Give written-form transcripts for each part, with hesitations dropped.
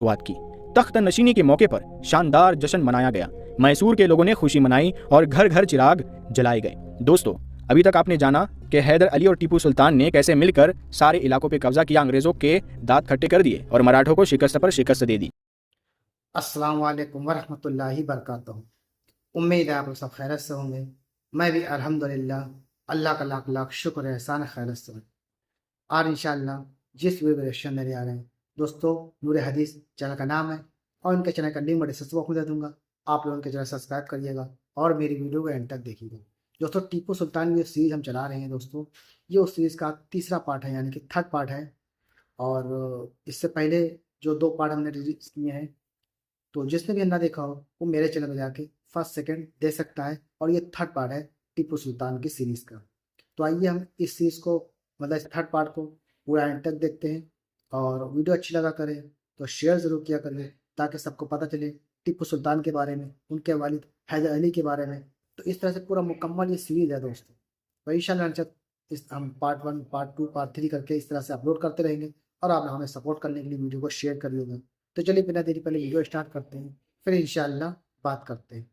शुरुआत की। तख्त नशीनी के मौके पर शानदार जश्न मनाया गया। मैसूर के लोगों ने खुशी मनाई और घर घर चिराग जलाए गए। दोस्तों, अभी तक आपने जाना कि हैदर अली और टीपू सुल्तान ने कैसे मिलकर सारे इलाकों पे कब्जा किया, अंग्रेजों के दांत खट्टे कर दिए और मराठों को शिकस्त पर शिकस्त दे दी। अस्सलाम वालेकुम वरहमतुल्लाहि बरकातहू। उम्मीद है आप लोग सब खैरियत से होंगे। मैं भी अल्हम्दुलिल्लाह, अल्लाह का लाख लाख शुक्र है, एहसान खैरियत से हूँ। और इंशाअल्लाह जिस वीडियो रिएक्शन मेरे आ रहे हैं दोस्तों, नूर हदीस चैनल का नाम है और इनके चैनल का लिंक मैं डिस्क्रिप्शन बॉक्स में दे दूँगा। आप लोग उनके चैनल सब्सक्राइब करिएगा और मेरी वीडियो को एंड तक देखिएगा। दोस्तों, टीपू सुल्तान की सीरीज़ हम चला रहे हैं दोस्तों, ये उस सीरीज़ का तीसरा पार्ट है, यानी कि थर्ड पार्ट है। और इससे पहले जो 2 पार्ट हमने रिलीज किए हैं, तो जिसने भी ना देखा हो वो मेरे चैनल में जाके फर्स्ट सेकंड दे सकता है। और ये थर्ड पार्ट है टीपू सुल्तान की सीरीज़ का। तो आइए हम इस सीरीज़ को, मतलब इस थर्ड पार्ट को पूरा एंड तक देखते हैं। और वीडियो अच्छी लगा करें तो शेयर ज़रूर किया करें, ताकि सबको पता चले टीपू सुल्तान के बारे में, उनके वालिद हैदर अली के बारे में। तो इस तरह से पूरा मुकम्मल ये सीरीज़ है दोस्तों। तो इंशाअल्लाह इस हम पार्ट 1, पार्ट 2, पार्ट 3 करके इस तरह से अपलोड करते रहेंगे। और आप हमें सपोर्ट करने के लिए वीडियो को शेयर करिएगा। तो चलिए बिना देरी पहले वीडियो स्टार्ट करते हैं, फिर इंशाअल्लाह बात करते हैं।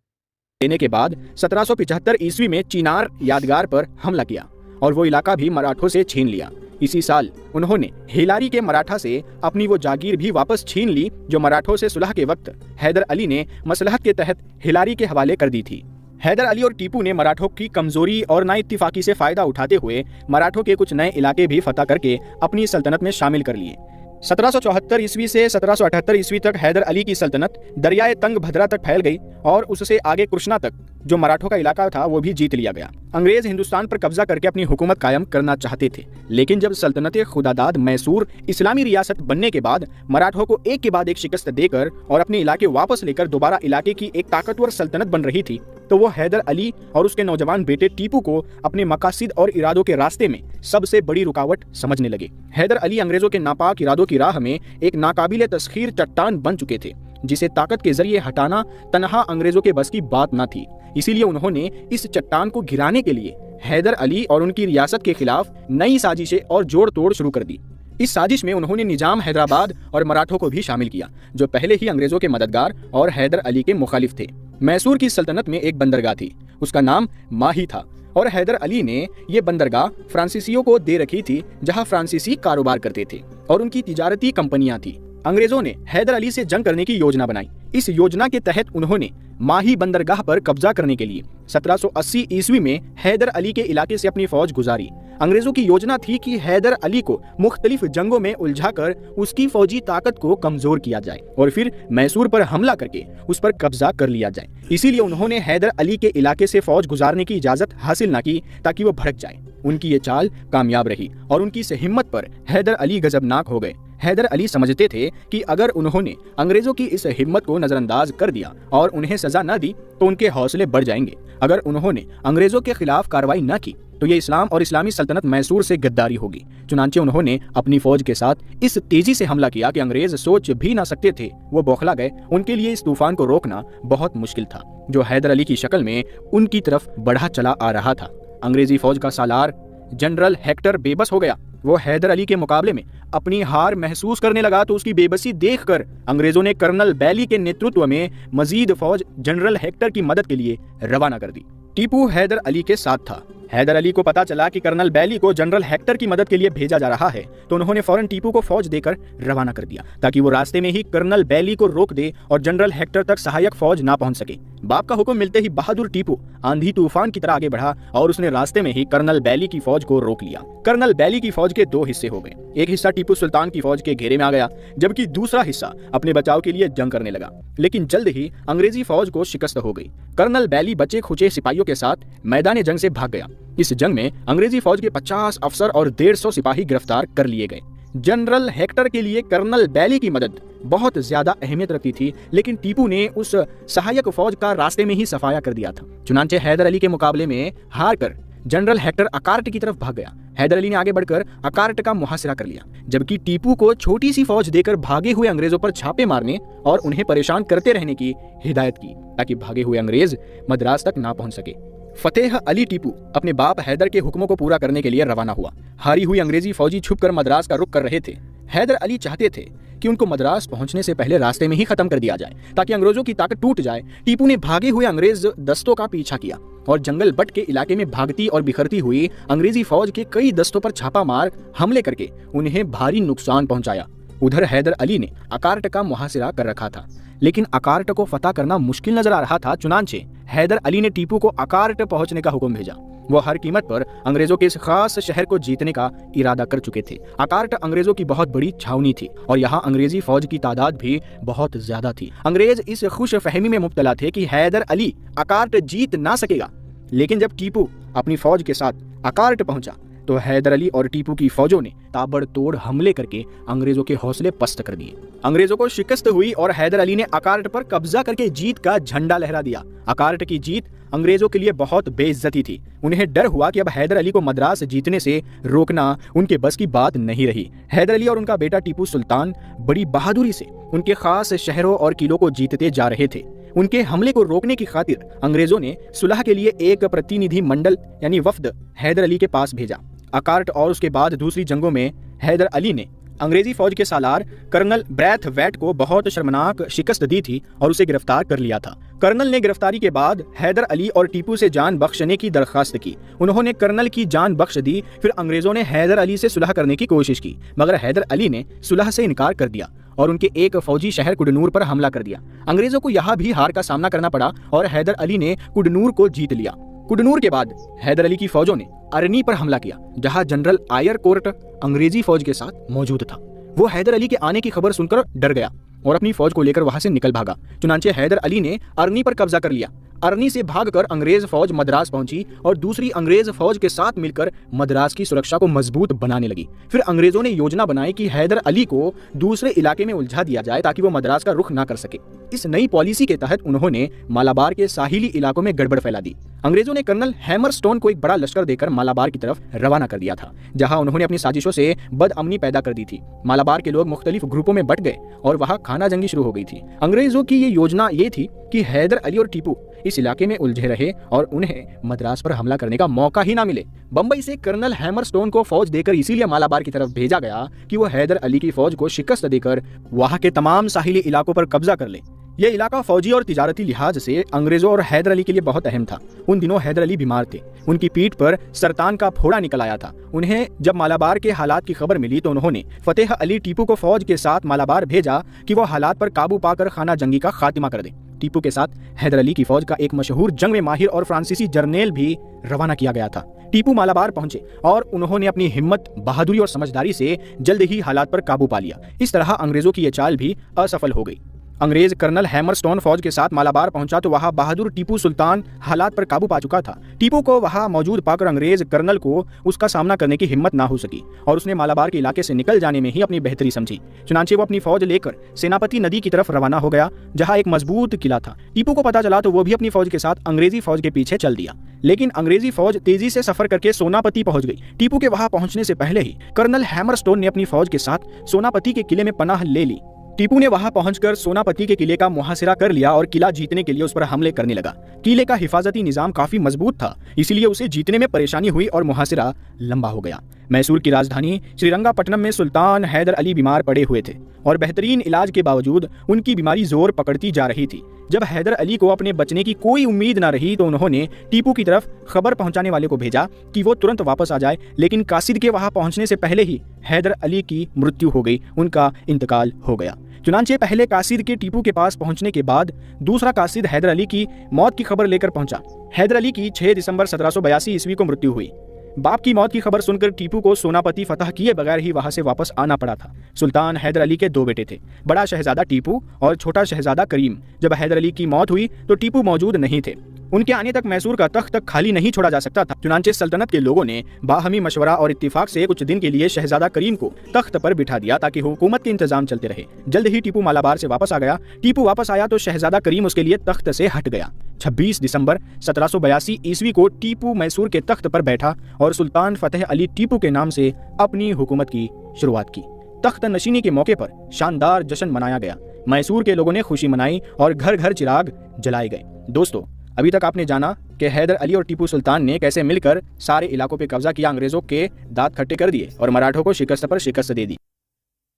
लेने के बाद 1775 ईस्वी में चिनार यादगार पर हमला किया और वो इलाका भी मराठों से छीन लिया। इसी साल उन्होंने हेलारी के मराठा से अपनी वो जागीर भी वापस छीन ली जो मराठों से सुलह के वक्त हैदर अली ने मसलहत के तहत हेलारी के हवाले कर दी थी। हैदर अली और टीपू ने मराठों की कमजोरी और नाइत्तिफाकी से फायदा उठाते हुए मराठों के कुछ नए इलाके भी फतह करके अपनी सल्तनत में शामिल कर लिए। 1774 ईस्वी से 1778 ईस्वी तक हैदर अली की सल्तनत दरियाए तंगभद्रा तक फैल गई और उससे आगे कृष्णा तक जो मराठों का इलाका था वो भी जीत लिया गया। अंग्रेज हिंदुस्तान पर कब्जा करके अपनी हुकूमत कायम करना चाहते थे, लेकिन जब सल्तनत खुदादाद मैसूर इस्लामी रियासत बनने के बाद मराठों को एक के बाद एक शिकस्त देकर और अपने इलाके वापस लेकर दोबारा इलाके की एक ताकतवर सल्तनत बन रही थी, तो वो हैदर अली और उसके नौजवान बेटे टीपू को अपने मकासद और इरादों के रास्ते में सबसे बड़ी रुकावट समझने लगे। हैदर अली अंग्रेजों के नापाक इरादों की राह में एक नाकाबिले तस्खीर चट्टान बन चुके थे, जिसे ताकत के जरिए हटाना तनहा अंग्रेजों के बस की बात न थी। इसीलिए उन्होंने इस चट्टान को गिराने के लिए हैदर अली और उनकी रियासत के खिलाफ नई साजिशें और जोड़ तोड़ शुरू कर दी। इस साजिश में उन्होंने निजाम हैदराबाद और मराठों को भी शामिल किया, जो पहले ही अंग्रेजों के मददगार और हैदर अली के मुखालिफ थे। मैसूर की सल्तनत में एक बंदरगाह थी, उसका नाम माही था और हैदर अली ने ये बंदरगाह फ्रांसीसियों को दे रखी थी, जहां फ्रांसीसी कारोबार करते थे और उनकी तिजारती कंपनियां थी। अंग्रेजों ने हैदर अली से जंग करने की योजना बनाई। इस योजना के तहत उन्होंने माही बंदरगाह पर कब्जा करने के लिए 1780 ईस्वी में हैदर अली के इलाके से अपनी फौज गुजारी। अंग्रेजों की योजना थी कि हैदर अली को मुख्तलिफ जंगों में उलझाकर उसकी फौजी ताकत को कमजोर किया जाए और फिर मैसूर पर हमला करके उस पर कब्जा कर लिया जाए। इसीलिए उन्होंने हैदर अली के इलाके से फौज गुजारने की इजाजत हासिल न की, ताकि वो भड़क जाए। उनकी ये चाल कामयाब रही और उनकी इस हिम्मत पर हैदर अली गजबनाक हो गए। हैदर अली समझते थे कि अगर उन्होंने अंग्रेजों की इस हिम्मत को नजरअंदाज कर दिया और उन्हें सजा न दी तो उनके हौसले बढ़ जाएंगे। अगर उन्होंने अंग्रेजों के खिलाफ कार्रवाई न की तो ये इस्लाम और इस्लामी सल्तनत मैसूर से गद्दारी होगी। चुनांचे उन्होंने अपनी फौज के साथ इस तेजी से हमला किया कि अंग्रेज सोच भी ना सकते थे, वो बौखला गए। उनके लिए इस तूफान को रोकना बहुत मुश्किल था, जो हैदर अली की शक्ल में उनकी तरफ बढ़ा चला आ रहा था। अंग्रेजी फौज का सालार जनरल हेक्टर बेबस हो गया। वो हैदर अली के मुकाबले में अपनी हार महसूस करने लगा, तो उसकी बेबसी देखकर अंग्रेजों ने कर्नल बैली के नेतृत्व में मजीद फौज जनरल हेक्टर की मदद के लिए रवाना कर दी। टीपू हैदर अली के साथ था। हैदर अली को पता चला कि कर्नल बैली को जनरल हेक्टर की मदद के लिए भेजा जा रहा है, तो उन्होंने फौरन टीपू को फौज देकर रवाना कर दिया, ताकि वो रास्ते में ही कर्नल बैली को रोक दे और जनरल हेक्टर तक सहायक फौज ना पहुंच सके। बाप का हुक्म मिलते ही बहादुर टीपू आंधी तूफान की तरह आगे बढ़ा और उसने रास्ते में ही कर्नल बैली की फौज को रोक लिया। कर्नल बैली की फौज के 2 हिस्से हो गए। एक हिस्सा टीपू सुल्तान की फौज के घेरे में आ गया, जबकि दूसरा हिस्सा अपने बचाव के लिए जंग करने लगा। लेकिन जल्द ही अंग्रेजी फौज को शिकस्त हो गई। कर्नल बैली बचे खुचे सिपाहियों के साथ मैदान जंग से भाग गया। इस जंग में अंग्रेजी फौज के 50 अफसर और 150 सिपाही गिरफ्तार कर लिए गए। जनरल हेक्टर के लिए कर्नल बैली की मदद बहुत ज्यादा अहमियत रखती थी, लेकिन टीपू ने उस सहायक फौज का रास्ते में ही सफाया कर दिया था। चुनांचे हैदर अली के मुकाबले में हार कर जनरल हेक्टर अकार्ट की तरफ भाग गया। हैदर अली ने आगे बढ़कर अकार्ट का मुहासिरा कर लिया, जबकि टीपू को छोटी सी फौज देकर भागे हुए अंग्रेजों पर छापे मारने और उन्हें परेशान करते रहने की हिदायत की, ताकि भागे हुए अंग्रेज मद्रास तक ना पहुंच सके। फतेह अली टीपू अपने बाप हैदर के हुक्मों को पूरा करने के लिए रवाना हुआ। हारी हुई अंग्रेजी फौजी छुपकर मद्रास का रुख कर रहे थे। हैदर अली चाहते थे कि उनको मद्रास पहुंचने से पहले रास्ते में ही खत्म कर दिया जाए ताकि अंग्रेजों की ताकत टूट जाए। टीपू ने भागे हुए अंग्रेज दस्तों का पीछा किया और जंगल बट के इलाके में भागती और बिखरती हुई अंग्रेजी फौज के कई दस्तों पर छापा मार हमले करके उन्हें भारी नुकसान पहुंचाया। उधर हैदर अली ने अकारट का मुहासिरा कर रखा था, लेकिन अकारट को फतह करना मुश्किल नजर आ रहा था। चुनांचे हैदर अली ने टीपू को अकारट पहुंचने का हुक्म भेजा। वो हर कीमत पर अंग्रेजों के इस खास शहर को जीतने का इरादा कर चुके थे। अकारट अंग्रेजों की बहुत बड़ी छावनी थी और यहाँ अंग्रेजी फौज की तादाद भी बहुत ज्यादा थी। अंग्रेज इस खुश फहमी में मुब्तला थे कि हैदर अली अकारट जीत ना सकेगा, लेकिन जब टीपू अपनी फौज के साथ अकारट पहुंचा तो हैदर अली और टीपू की फौजों ने ताबड़तोड़ हमले करके अंग्रेजों के हौसले पस्त कर दिए। अंग्रेजों को शिकस्त हुई और हैदर अली ने अकारट पर कब्जा करके जीत का झंडा लहरा दिया। अकारट की जीत अंग्रेजों के लिए बहुत बेइज्जती थी। उन्हें डर हुआ कि अब हैदर अली को मद्रास जीतने से रोकना उनके बस की बात नहीं रही। हैदर अली और उनका बेटा टीपू सुल्तान बड़ी बहादुरी से उनके खास शहरों और किलों को जीतते जा रहे थे। उनके हमले को रोकने की खातिर अंग्रेजों ने सुलह के लिए एक प्रतिनिधि मंडल यानी वफ्द हैदर अली के पास भेजा। अकारट और उसके बाद दूसरी जंगों में हैदर अली ने अंग्रेजी फौज के सालार कर्नल ब्रैथवेट को बहुत शर्मनाक शिकस्त दी थी और उसे गिरफ्तार कर लिया था। कर्नल ने गिरफ्तारी के बाद हैदर अली और टीपू से जान बख्शने की दरखास्त की। उन्होंने कर्नल की जान बख्श दी। फिर अंग्रेजों ने हैदर अली से सुलह करने की कोशिश की, मगर हैदर अली ने सुलह से इनकार कर दिया और उनके एक फौजी शहर कुडनूर पर हमला कर दिया। अंग्रेजों को यहाँ भी हार का सामना करना पड़ा और हैदर अली ने कुडनूर को जीत लिया। कुडनूर के बाद हैदर अली की फौजों ने अरनी पर हमला किया, जहां जनरल आयर कोर्ट अंग्रेजी फौज के साथ मौजूद था। वो हैदर अली के आने की खबर सुनकर डर गया और अपनी फौज को लेकर वहां से निकल भागा। चुनांचे हैदर अली ने अरनी पर कब्जा कर लिया। अरनी से भागकर अंग्रेज फौज मद्रास पहुंची और दूसरी अंग्रेज फौज के साथ मिलकर मद्रास की सुरक्षा को मजबूत बनाने लगी। फिर अंग्रेजों ने योजना बनाई कि हैदर अली को दूसरे इलाके में उलझा दिया जाए ताकि वो मद्रास का रुख ना कर सके। इस नई पॉलिसी के तहत उन्होंने मालाबार के साहिली इलाकों में गड़बड़ फैला दी। अंग्रेजों ने कर्नल हैमरस्टोन को एक बड़ा लश्कर देकर मालाबार की तरफ रवाना कर दिया था, जहां उन्होंने अपनी साजिशों से बदअमनी पैदा कर दी थी। मालाबार के लोग मुख्तलिफ ग्रुपों में बट गए और वहां खाना जंगी शुरू हो गई थी। अंग्रेजों की ये योजना ये थी कि हैदर अली और टीपू इस इलाके में उलझे रहे और उन्हें मद्रास पर हमला करने का मौका ही ना मिले। बंबई से कर्नल हैमरस्टोन को फौज देकर इसीलिए मालाबार की तरफ भेजा गया कि वो हैदर अली की फौज को शिकस्त देकर वहां के तमाम साहिली इलाकों पर कब्जा कर ले। यह इलाका फौजी और तिजारती लिहाज से अंग्रेजों और हैदर अली के लिए बहुत अहम था। उन दिनों हैदर अली बीमार थे, उनकी पीठ पर सरतान का फोड़ा निकल आया था। उन्हें जब मालाबार के हालात की खबर मिली तो उन्होंने फतेह अली टीपू को फौज के साथ मालाबार भेजा कि वो हालात पर काबू पाकर खाना जंगी का खात्मा कर दे। टीपू के साथ हैदर अली की फौज का एक मशहूर जंग में माहिर और फ्रांसीसी जर्नेल भी रवाना किया गया था। टीपू मालाबार पहुंचे और उन्होंने अपनी हिम्मत, बहादुरी और समझदारी से जल्द ही हालात पर काबू पा लिया। इस तरह अंग्रेजों की यह चाल भी असफल हो गई। अंग्रेज कर्नल हैमरस्टोन फौज के साथ मालाबार पहुंचा तो वहां बहादुर टीपू सुल्तान हालात पर काबू पा चुका था। टीपू को वहां मौजूद पाकर अंग्रेज कर्नल को उसका सामना करने की हिम्मत ना हो सकी और उसने मालाबार के इलाके से निकल जाने में ही अपनी बेहतरी समझी। चुनांचे वो अपनी फौज लेकर सेनापति नदी की तरफ रवाना हो गया, जहां एक मजबूत किला था। टीपू को पता चला तो वो भी अपनी फौज के साथ अंग्रेजी फौज के पीछे चल दिया, लेकिन अंग्रेजी फौज तेजी से सफर करके सोनापति पहुंच गई। टीपू के वहां पहुंचने से पहले ही कर्नल हैमरस्टोन ने अपनी फौज के साथ सोनापति के किले में पनाह ले ली। टीपू ने वहां पहुंचकर सोनापति के किले का मुहासिरा कर लिया और किला जीतने के लिए उस पर हमले करने लगा। किले का हिफाजती निजाम काफी मजबूत था, इसीलिए उसे जीतने में परेशानी हुई और मुहासिरा लंबा हो गया। मैसूर की राजधानी श्रीरंगापट्टनम में सुल्तान हैदर अली बीमार पड़े हुए थे और बेहतरीन इलाज के बावजूद उनकी बीमारी जोर पकड़ती जा रही थी। जब हैदर अली को अपने बचने की कोई उम्मीद न रही तो उन्होंने टीपू की तरफ खबर पहुंचाने वाले को भेजा कि वो तुरंत वापस आ जाए, लेकिन कासिद के वहां पहुंचने से पहले ही हैदर अली की मृत्यु हो गई, उनका इंतकाल हो गया। चुनांचे पहले कासिद के टीपू के पास पहुंचने के बाद दूसरा कासिद हैदर अली की मौत की खबर लेकर पहुंचा। हैदर अली की 6 दिसंबर 1782 ईस्वी को मृत्यु हुई। बाप की मौत की खबर सुनकर टीपू को सोनापति फतह किए बगैर ही वहां से वापस आना पड़ा था। सुल्तान हैदर अली के 2 बेटे थे, बड़ा शहजादा टीपू और छोटा शहजादा करीम। जब हैदर अली की मौत हुई तो टीपू मौजूद नहीं थे। उनके आने तक मैसूर का तख्त खाली नहीं छोड़ा जा सकता था। चुनांचे सल्तनत के लोगों ने बाहमी मशवरा और इत्तिफाक से कुछ दिन के लिए शहजादा करीम को तख्त पर बिठा दिया ताकि हुकूमत के इंतजाम चलते रहे। जल्द ही टीपू मालाबार से वापस आ गया। टीपू वापस आया तो शहजादा करीम उसके लिए तख्त से हट गया। 26 दिसंबर 1782 ईस्वी को टीपू मैसूर के तख्त पर बैठा और सुल्तान फतेह अली टीपू के नाम से अपनी हुकूमत की शुरुआत की। तख्त नशीनी के मौके पर शानदार जश्न मनाया गया। मैसूर के लोगों ने खुशी मनाई और घर घर चिराग जलाए गए। दोस्तों, अभी तक आपने जाना कि हैदर अली और टीपू सुल्तान ने कैसे मिलकर सारे इलाकों पे कब्जा किया, अंग्रेजों के दांत खट्टे कर दिए और मराठों को शिकस्त पर शिकस्त दे दी।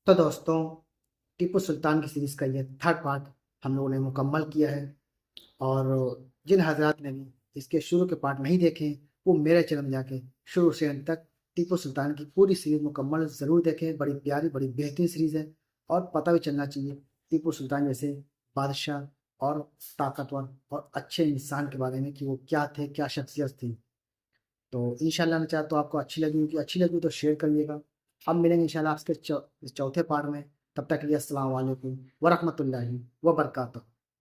तो दोस्तों, टीपू सुल्तान की सीरीज़ का ये थर्ड पार्ट हम लोगों ने मुकम्मल किया है। और जिन हजरात ने भी इसके शुरू के पार्ट नहीं देखे वो मेरे चैनल में जाके शुरू से अंत तक टीपू सुल्तान की पूरी सीरीज़ मुकम्मल ज़रूर देखें। बड़ी प्यारी बड़ी बेहतरीन सीरीज़ है और पता भी चलना चाहिए टीपू सुल्तान जैसे बादशाह और ताकतवर और अच्छे इंसान के बारे में कि वो क्या थे, क्या शख्सियत थी। तो इंशाल्लाह मैं चाहता हूँ आपको अच्छी लगी तो शेयर करिएगा। अब मिलेंगे इंशाल्लाह आपके चौथे पार्ट में। तब तक के लिए अस्सलाम वालेकुम व रहमतुल्लाहि व बरकातहू।